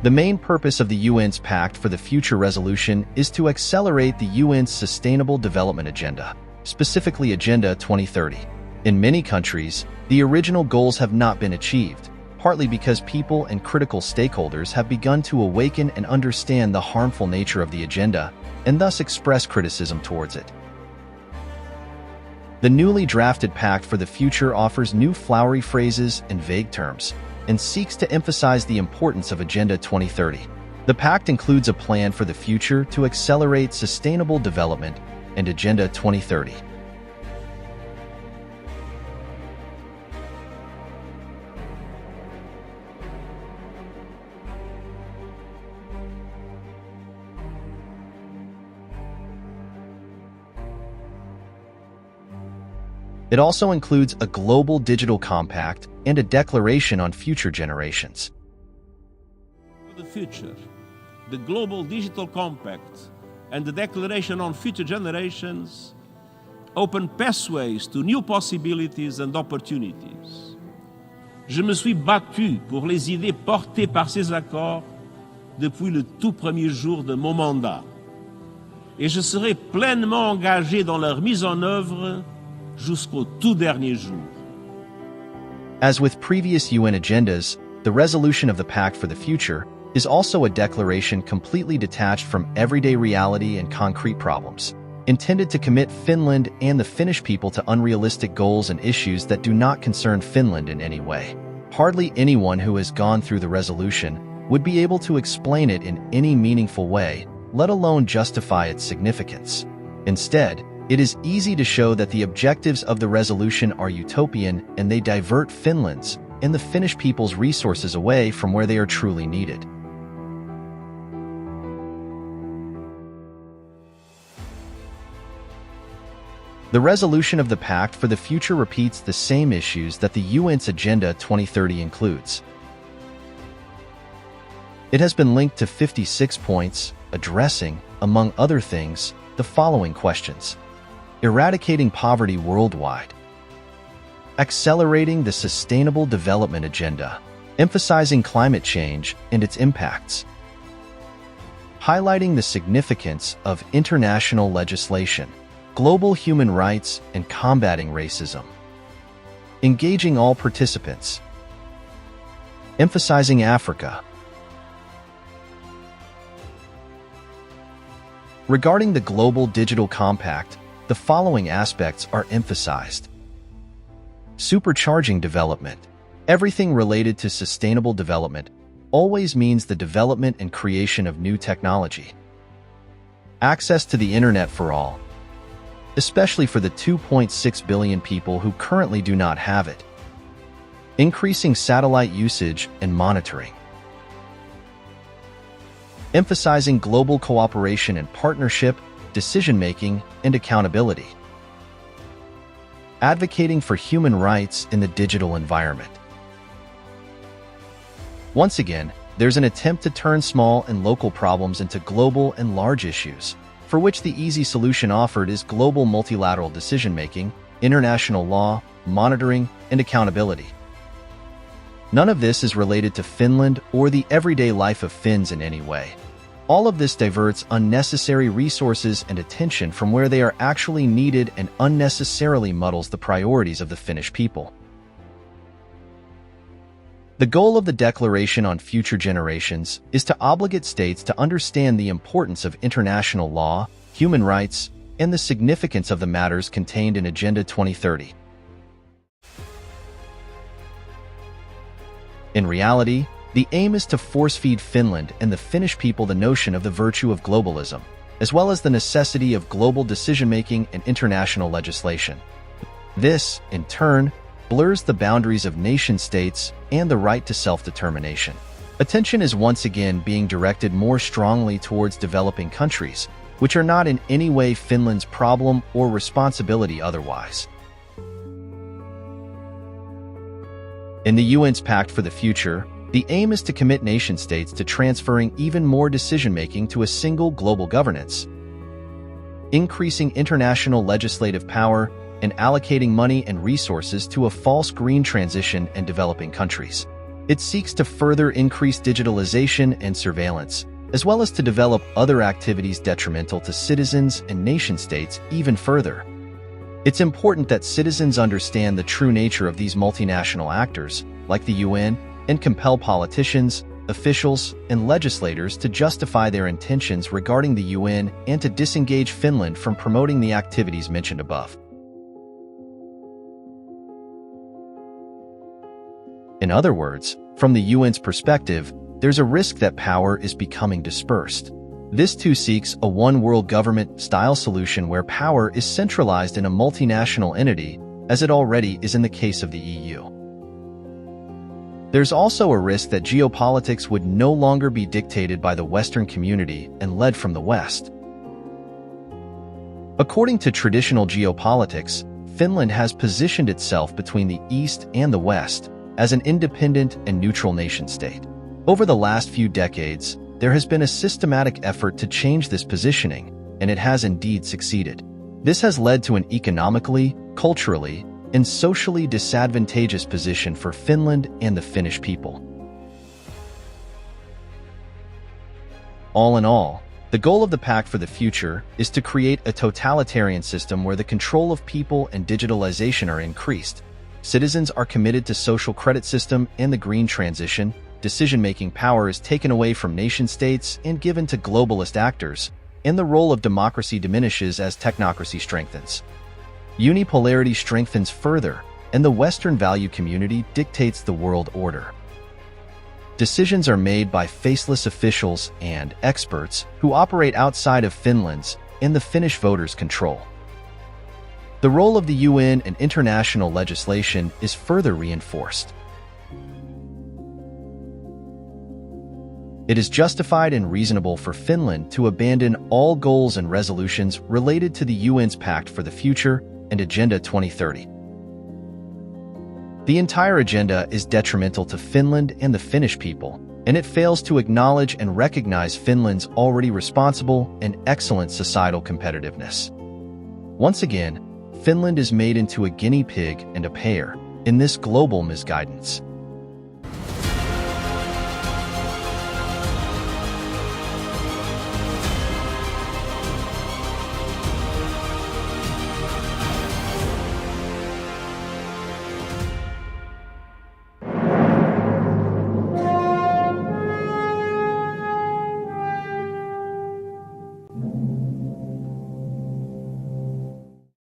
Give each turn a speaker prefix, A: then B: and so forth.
A: The main purpose of the UN's Pact for the Future resolution is to accelerate the UN's Sustainable Development Agenda, specifically Agenda 2030. In many countries, the original goals have not been achieved, partly because people and critical stakeholders have begun to awaken and understand the harmful nature of the agenda and thus express criticism towards it. The newly drafted Pact for the Future offers new flowery phrases and vague terms, and seeks to emphasize the importance of Agenda 2030. The Pact includes a plan for the future to accelerate sustainable development and Agenda 2030. It also includes a global digital compact and a declaration on future generations.
B: For the future, the global digital compact and the declaration on future generations open pathways to new possibilities and opportunities. Je me suis battu pour les idées portées par ces accords depuis le tout premier jour de mon mandat. Et je serai pleinement engagé dans leur mise en œuvre jusqu'au tout dernier jour.
A: As with previous UN agendas, the resolution of the Pact for the Future is also a declaration completely detached from everyday reality and concrete problems, intended to commit Finland and the Finnish people to unrealistic goals and issues that do not concern Finland in any way. Hardly anyone who has gone through the resolution would be able to explain it in any meaningful way, let alone justify its significance. Instead, it is easy to show that the objectives of the resolution are utopian and they divert Finland's and the Finnish people's resources away from where they are truly needed. The resolution of the Pact for the Future repeats the same issues that the UN's Agenda 2030 includes. It has been linked to 56 points, addressing, among other things, the following questions: eradicating poverty worldwide, accelerating the Sustainable Development Agenda, emphasizing climate change and its impacts, highlighting the significance of international legislation, global human rights, and combating racism, engaging all participants, emphasizing Africa. Regarding the Global Digital Compact, the following aspects are emphasized: supercharging development. Everything related to sustainable development always means the development and creation of new technology. Access to the internet for all, especially for the 2.6 billion people who currently do not have it. Increasing satellite usage and monitoring. Emphasizing global cooperation and partnership, decision-making, and accountability. Advocating for human rights in the digital environment. Once again, there's an attempt to turn small and local problems into global and large issues, for which the easy solution offered is global multilateral decision-making, international law, monitoring, and accountability. None of this is related to Finland or the everyday life of Finns in any way. All of this diverts unnecessary resources and attention from where they are actually needed and unnecessarily muddles the priorities of the Finnish people. The goal of the Declaration on Future Generations is to obligate states to understand the importance of international law, human rights, and the significance of the matters contained in Agenda 2030. In reality, the aim is to force-feed Finland and the Finnish people the notion of the virtue of globalism, as well as the necessity of global decision-making and international legislation. This, in turn, blurs the boundaries of nation-states and the right to self-determination. Attention is once again being directed more strongly towards developing countries, which are not in any way Finland's problem or responsibility otherwise. In the UN's Pact for the Future, the aim is to commit nation-states to transferring even more decision-making to a single global governance, increasing international legislative power, and allocating money and resources to a false green transition in developing countries. It seeks to further increase digitalization and surveillance, as well as to develop other activities detrimental to citizens and nation-states even further. It's important that citizens understand the true nature of these multinational actors, like the UN, and compel politicians, officials, and legislators to justify their intentions regarding the UN and to disengage Finland from promoting the activities mentioned above. In other words, from the UN's perspective, there's a risk that power is becoming dispersed. This too seeks a one-world government-style solution where power is centralized in a multinational entity, as it already is in the case of the EU. There's also a risk that geopolitics would no longer be dictated by the Western community and led from the West. According to traditional geopolitics, Finland has positioned itself between the East and the West as an independent and neutral nation-state. Over the last few decades, there has been a systematic effort to change this positioning, and it has indeed succeeded. This has led to an economically, culturally, and socially disadvantageous position for Finland and the Finnish people. All in all, the goal of the Pact for the Future is to create a totalitarian system where the control of people and digitalization are increased. Citizens are committed to social credit system and the green transition. Decision-making power is taken away from nation-states and given to globalist actors, and the role of democracy diminishes as technocracy strengthens. Unipolarity strengthens further, and the Western value community dictates the world order. Decisions are made by faceless officials and experts who operate outside of Finland's and the Finnish voters' control. The role of the UN and international legislation is further reinforced. It is justified and reasonable for Finland to abandon all goals and resolutions related to the UN's Pact for the Future and Agenda 2030. The entire agenda is detrimental to Finland and the Finnish people, and it fails to acknowledge and recognize Finland's already responsible and excellent societal competitiveness. Once again, Finland is made into a guinea pig and a payer in this global misguidance.